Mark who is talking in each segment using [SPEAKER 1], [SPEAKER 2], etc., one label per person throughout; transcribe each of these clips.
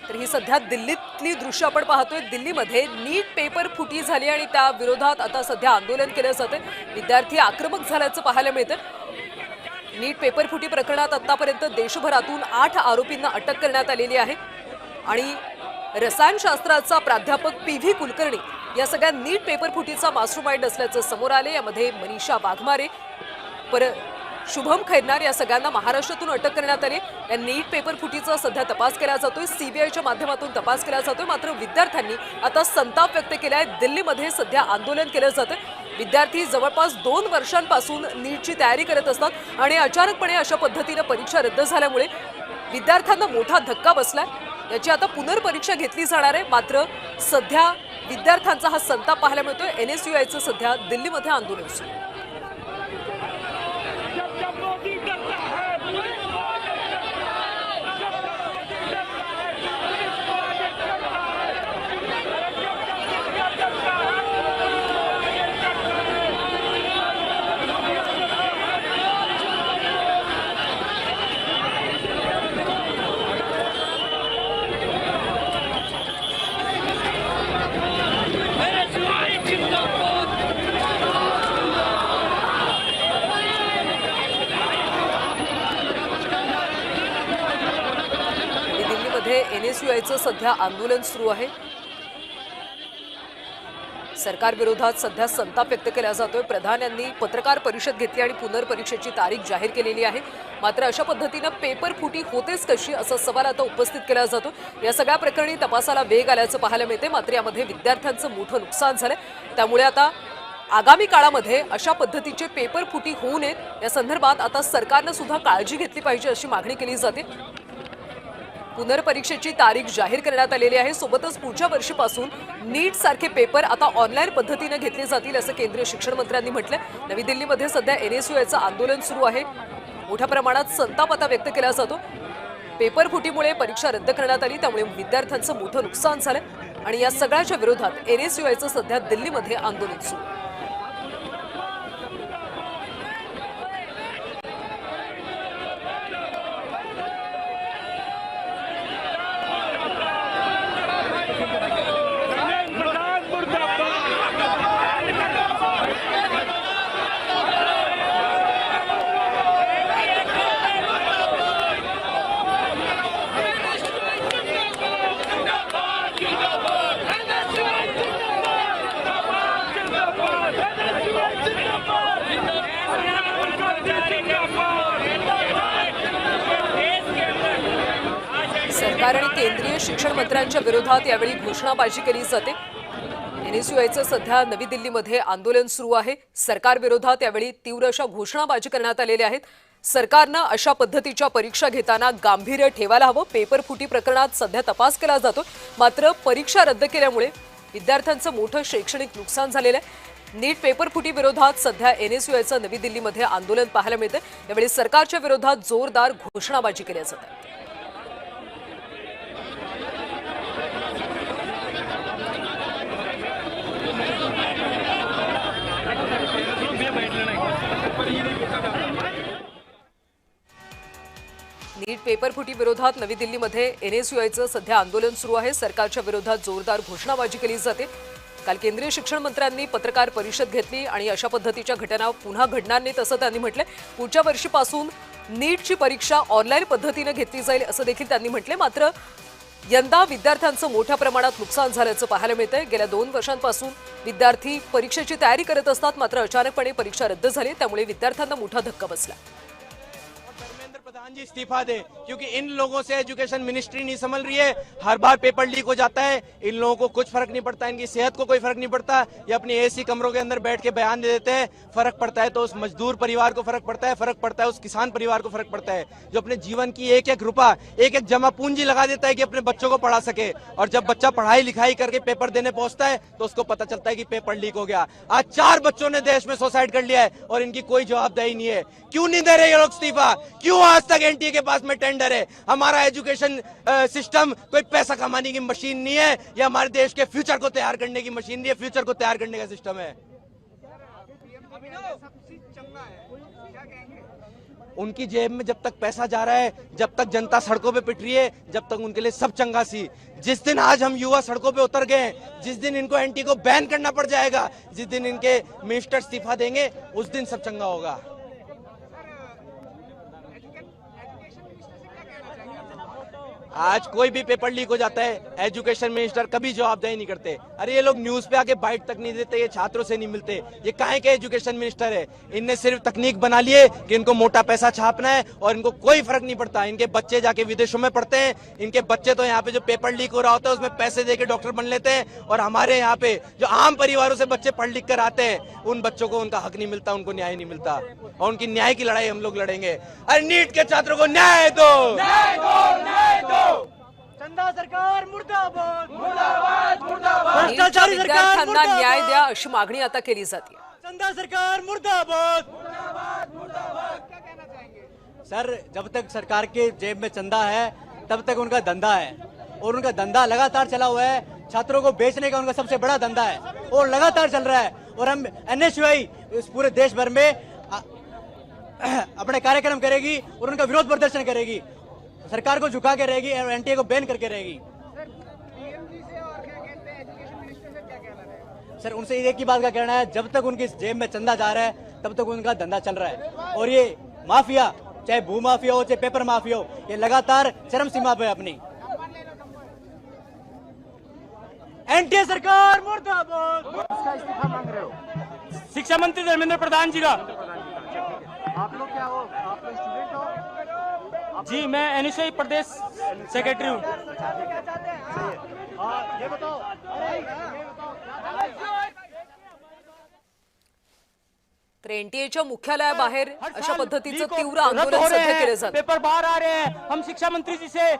[SPEAKER 1] तर ही सध्या दिल्लीतली दृश्य आपण पाहतोय। दिल्लीमध्ये नीट पेपर फुटी झाली आणि त्या विरोधात आता सध्या आंदोलन केलं जाते। विद्यार्थी आक्रमक झाल्याचं पाहायला मिळतं। नीट पेपर फुटी प्रकरणात आतापर्यंत देशभरातून 8 आरोपींना अटक करण्यात आलेली आहे आणि रसायनशास्त्राचा प्राध्यापक पी.व्ही. कुलकर्णी या सगळ्या नीट पेपर फुटीचा मास्टरमाइंड असल्याचं समोर आले। यामध्ये मनीषा वाघमारे शुभम खैरनार या सगळ्यांना महाराष्ट्रातून अटक करण्यात आली। या नीट पेपर फुटीचा सध्या तपास केला जातोय। सीबीआयच्या माध्यमातून तपास केला जातोय। मात्र विद्यार्थ्यांनी आता संताप व्यक्त केलाय। दिल्लीमध्ये सध्या आंदोलन केलं जातं। विद्यार्थी जवळपास 2 वर्षांपासून नीटची तयारी करत असतात आणि अचानकपणे अशा पद्धतीने परीक्षा रद्द झाल्यामुळे विद्यार्थ्यांना मोठा धक्का बसलाय। याची आता पुनर्परीक्षा घेतली जाणार आहे। मात्र सध्या विद्यार्थ्यांचा हा संताप पाहायला मिळतोय। एनएसयूआयचं सध्या दिल्लीमध्ये आंदोलन सुरू आहे। एनएसयूआयचं सध्या आंदोलन सुरू आहे। सरकार विरोधात सध्या संताप व्यक्त केला जातोय। प्रधान यांनी पत्रकार परिषद घेतली आणि पुनर्परीक्षेची तारीख जाहीर केलेली आहे। मात्र अशा पद्धतीने पेपर फुटी होतेच कशी असा सवाल आता उपस्थित केला जातो। या सगळ्या प्रकरणी तपासाला वेग आल्याचं पाहायला मिळते। मात्र यामध्ये विद्यार्थ्यांचं मोठं नुकसान झालंय। त्यामुळे आता आगामी काळामध्ये अशा पद्धतीचे पेपर फुटी होऊ नयेत या संदर्भात आता सरकारने सुद्धा काळजी घेतली पाहिजे अशी मागणी केली जाते। पुनर्परीक्षेची तारीख जाहीर करण्यात आलेली आहे। सोबतच पुढच्या वर्षीपासून नीट सारखे पेपर आता ऑनलाईन पद्धतीने घेतले जातील असं केंद्रीय शिक्षण मंत्र्यांनी म्हटलं। नवी दिल्लीमध्ये सध्या एनएसयूआयचं आंदोलन सुरू आहे। मोठ्या प्रमाणात संताप आता व्यक्त केला जातो। पेपर फुटीमुळे परीक्षा रद्द करण्यात आली, त्यामुळे विद्यार्थ्यांचं मोठं नुकसान झालं आणि या सगळ्याच्या विरोधात एनएसयूआयचं सध्या दिल्लीमध्ये आंदोलन सुरू आहे। सरकार आणि केंद्रीय शिक्षण मंत्र्यांच्या विरोधात यावेळी घोषणाबाजी केली जाते। एनएसयूआयचं सध्या नवी दिल्लीमध्ये आंदोलन सुरू आहे। सरकार विरोधात यावेळी तीव्र अशा घोषणाबाजी करण्यात आलेल्या आहेत। सरकारनं अशा पद्धतीच्या परीक्षा घेताना गांभीर्य ठेवायला हवं। पेपर फुटी प्रकरणात सध्या तपास केला जातो। मात्र परीक्षा रद्द केल्यामुळे विद्यार्थ्यांचं मोठं शैक्षणिक नुकसान झालेलं आहे। नीट पेपर फुटी विरोधात सध्या एनएसयूआयचं नवी दिल्लीमध्ये आंदोलन पाहायला मिळतं। यावेळी सरकारच्या विरोधात जोरदार घोषणाबाजी केली जाते। नीट पेपर फुटी विरोधात नवी दिल्लीमध्ये एनएसयूआयचं सध्या आंदोलन सुरू आहे। सरकारच्या विरोधात जोरदार घोषणाबाजी केली जाते। काल केंद्रीय शिक्षण मंत्र्यांनी पत्रकार परिषद घेतली आणि अशा पद्धतीच्या घटना पुन्हा घडणार नाहीत असं त्यांनी म्हटलंय। पुढच्या वर्षीपासून नीटची परीक्षा ऑनलाईन पद्धतीने घेतली जाईल असं देखील त्यांनी म्हटलंय। मात्र यंदा विद्यार्थ्यांचं मोठ्या प्रमाणात नुकसान झाल्याचं पाहायला मिळतंय। गेल्या 2 वर्षांपासून विद्यार्थी परीक्षेची तयारी करत असतात, मात्र अचानकपणे परीक्षा रद्द झाली, त्यामुळे विद्यार्थ्यांना मोठा धक्का बसला।
[SPEAKER 2] प्रधान जी इस्तीफा दे, क्योंकि इन लोगों से एजुकेशन मिनिस्ट्री नहीं संभल रही है। हर बार पेपर लीक हो जाता है, इन लोगों को कुछ फर्क नहीं पड़ता, इनकी सेहत को कोई फर्क नहीं पड़ता। ये अपनी एसी कमरों के अंदर बैठ के बयान दे देते हैं। फर्क पड़ता है तो उस मजदूर परिवार को फर्क पड़ता है, फर्क पड़ता है उस किसान परिवार को फर्क पड़ता है जो अपने जीवन की एक एक रुपया, एक एक जमा पूंजी लगा देता है कि अपने बच्चों को पढ़ा सके। और जब बच्चा पढ़ाई लिखाई करके पेपर देने पहुंचता है तो उसको पता चलता है कि पेपर लीक हो गया। आज 4 बच्चों ने देश में सुसाइड कर लिया है और इनकी कोई जवाबदेही नहीं है। क्यों नहीं दे रहे ये लोग इस्तीफा? क्यों आज तक एनटीए के पास में टेंडर है? हमारा एजुकेशन सिस्टम कोई पैसा कमाने की मशीन नहीं है, ये हमारे देश के फ्यूचर को तैयार करने की मशीन नहीं है, फ्यूचर को तैयार करने का सिस्टम है। उनकी जेब में जब तक पैसा जा रहा है, जब तक जनता सड़कों पे पिट रही है, जब तक उनके लिए सब चंगा सी। जिस दिन आज हम युवा सड़कों पे उतर गए हैं, जिस दिन इनको एनटी को बैन करना पड़ जाएगा, जिस दिन इनके मिनिस्टर इस्तीफा देंगे, उस दिन सब चंगा होगा। आज कोई भी पेपर लीक हो जाता है, एजुकेशन मिनिस्टर कभी जवाबदेही नहीं करते। अरे ये लोग न्यूज पे आके बाइट तक नहीं देते, ये छात्रों से नहीं मिलते। ये काहे के एजुकेशन मिनिस्टर है? इनने सिर्फ तकनीक बना लिए कि इनको मोटा पैसा छापना है और इनको कोई फर्क नहीं पड़ता। इनके बच्चे जाके विदेशों में पढ़ते हैं, इनके बच्चे तो यहाँ पे जो पेपर लीक हो रहा होता है उसमें पैसे देके डॉक्टर बन लेते हैं, और हमारे यहाँ पे जो आम परिवारों से बच्चे पढ़ लिख कर आते हैं, उन बच्चों को उनका हक नहीं मिलता, उनको न्याय नहीं मिलता, और उनकी न्याय की लड़ाई हम लोग लड़ेंगे। अरे नीट के छात्रों को न्याय दो, न्याय दो, न्याय दो।
[SPEAKER 3] चंदा सरकार मुर्दाबाद, मुर्दाबाद, मुर्दाबाद।
[SPEAKER 1] नीटच्या विद्यार्थ्यांना न्याय द्या अशी मागणी आता केली जाते।
[SPEAKER 3] चंदा सरकार मुर्दाबाद, मुर्दाबाद, मुर्दाबाद। क्या कहना चाहेंगे? सर, जब तक सरकार के जेब में चंदा है तब तक उनका धंधा है, और उनका धंधा लगातार चला हुआ है। छात्रों को बेचने का उनका सबसे बड़ा धंधा है और लगातार चल रहा है। और हम एनएसयूआई इस पूरे देश भर में अपने कार्यक्रम करेगी और उनका विरोध प्रदर्शन करेगी, सरकार को झुका के रहेगी और एनटीए को बैन करके रहेगी। सर, उनसे एक ही बात का कहना है, जब तक उनकी जेब में चंदा जा रहा है तब तक उनका धंधा चल रहा है। और ये माफिया, चाहे भू माफिया हो चाहे पेपर माफिया हो, ये लगातार चरम सीमा पे अपनी। एनटीए सरकार मुर्दाबाद।
[SPEAKER 4] किसका इस्तीफा मांग रहे हो?
[SPEAKER 3] शिक्षा मंत्री धर्मेंद्र प्रधान जी का।
[SPEAKER 4] आप लोग क्या हो? आप लोग स्टूडेंट हो?
[SPEAKER 3] जी, मैं एनएसयूआई प्रदेश सेक्रेटरी हूँ।
[SPEAKER 4] ये बताओ,
[SPEAKER 1] तर एनटीएच्या मुख्यालयाबाहेर अशा पद्धतीचं तीव्र
[SPEAKER 3] रद्द
[SPEAKER 1] आंदोलन
[SPEAKER 3] हो रहे
[SPEAKER 1] सध्या केलं
[SPEAKER 3] हैं,
[SPEAKER 1] जातं।
[SPEAKER 3] पेपर बाहर आ रहे हैं। हम शिक्षा मंत्री जी से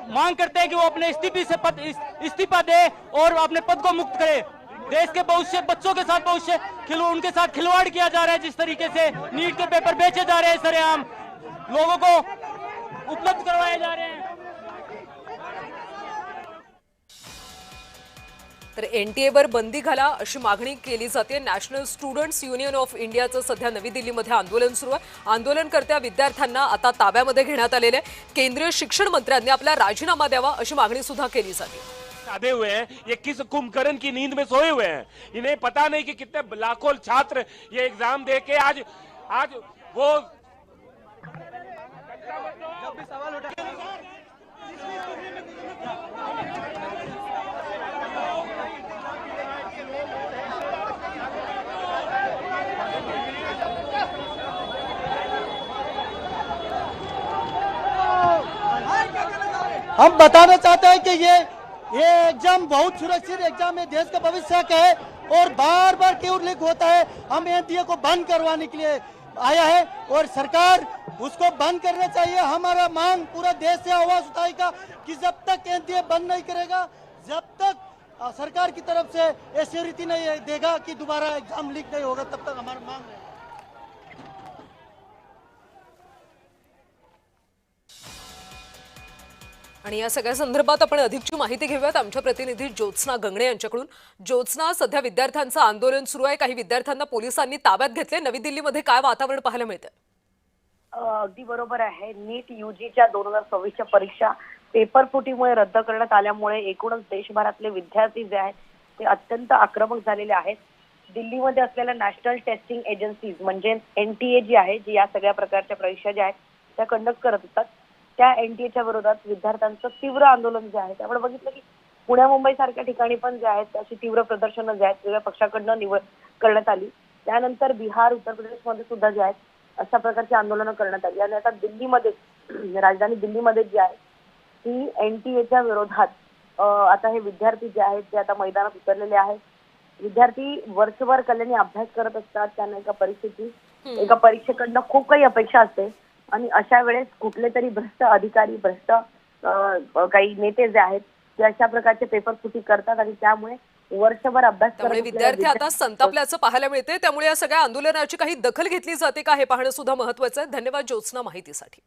[SPEAKER 3] मांग करते हैं कि वो अपने इस्तीफा दे और अपने पद को मुक्त करे। देश के भविष्य, बच्चों के साथ भविष्य उनके साथ खिलवाड़ किया जा रहा है। जिस तरीके से नीट के पेपर बेचे जा रहे हैं, सरेआम लोगों को उपलब्ध करवाए जा रहे हैं।
[SPEAKER 1] तर एनटीएवर बंदी घाला अशी मागणी केली जाते। नॅशनल स्टुडंट्स युनियन ऑफ इंडियाचं सध्या नवी दिल्लीमध्ये आंदोलन सुरू आहे। आंदोलनकर्त्या विद्यार्थ्यांना आता ताब्यामध्ये घेण्यात आलेले आहे। केंद्रीय शिक्षण मंत्र्यांनी आपला राजीनामा द्यावा अशी मागणी सुद्धा केली जाते।
[SPEAKER 5] साधे हुए हैं, ये किस कुंभकर्ण की नींद में सोए हुए हैं। इन्हें पता नहीं कि कितने लाखों छात्र ये एग्जाम दे के आज वो
[SPEAKER 6] हम बताना चाहते हैं कि ये एग्जाम बहुत सुरक्षित एग्जाम है, देश का भविष्य का है, और बार बार क्यों लीक होता है। हम एनटीए को बंद करवाने के लिए आया है और सरकार उसको बंद करना चाहिए। हमारा मांग पूरा देश से आवाज उठाएगा कि जब तक एनटीए बंद नहीं करेगा, जब तक सरकार की तरफ से एश्योरिटी नहीं देगा कि दोबारा एग्जाम लीक नहीं होगा, तब तक हमारा मांग है।
[SPEAKER 1] आणि या सगळ्या संदर्भात आपण अधिकची माहिती घेऊयात आमच्या प्रतिनिधी ज्योत्स्ना गंगणे यांच्याकडून। ज्योत्स्ना, सध्या विद्यार्थ्यांचं आंदोलन सुरू आहे, काही विद्यार्थ्यांना पोलिसांनी ताब्यात घेतले। नवी दिल्लीमध्ये काय वातावरण पाहायला मिळतं?
[SPEAKER 7] अगदी बरोबर आहे। नीट यूजीच्या 2026च्या परीक्षा पेपर फुटीमुळे रद्द करण्यात आल्यामुळे एकूणच देशभरातले विद्यार्थी जे आहेत ते अत्यंत आक्रमक झालेले आहेत। दिल्लीमध्ये असलेल्या नॅशनल टेस्टिंग एजन्सीज म्हणजे एनटीए जी आहे, जी या सगळ्या प्रकारच्या परीक्षा ज्या आहेत त्या कंडक्ट करत असतात, त्या एनटीएच्या विरोधात विद्यार्थ्यांचं तीव्र आंदोलन जे आहे, त्यामुळे बघितलं की पुणे मुंबई सारख्या ठिकाणी पण जे आहेत अशी तीव्र प्रदर्शनं जे आहेत वेगळ्या पक्षाकडनं निवड करण्यात आली। त्यानंतर बिहार, उत्तर प्रदेशमध्ये सुद्धा जे आहेत अशा प्रकारची आंदोलनं करण्यात आली। आणि आता दिल्लीमध्ये, राजधानी दिल्लीमध्ये जी आहे ती एनटीएच्या विरोधात आता हे विद्यार्थी जे आहेत ते आता मैदानात उतरलेले आहेत। विद्यार्थी वर्षभर कल्याणी अभ्यास करत असतात, त्यांना एका परीक्षेकडनं खूप काही अपेक्षा असते, आणि अशा वेळेस कुठले तरी भ्रष्ट अधिकारी, भ्रष्ट काही नेते जे आहेत ते अशा प्रकारचे पेपर फुटी करतात, आणि त्यामुळे वर्षभर अभ्यास
[SPEAKER 1] त्यामुळे विद्यार्थी आता संतापल्याचं पाहायला मिळते। त्यामुळे या सगळ्या आंदोलनाची काही दखल घेतली जाते का हे पाहणं सुद्धा महत्त्वाचं आहे। धन्यवाद ज्योत्स्ना माहितीसाठी।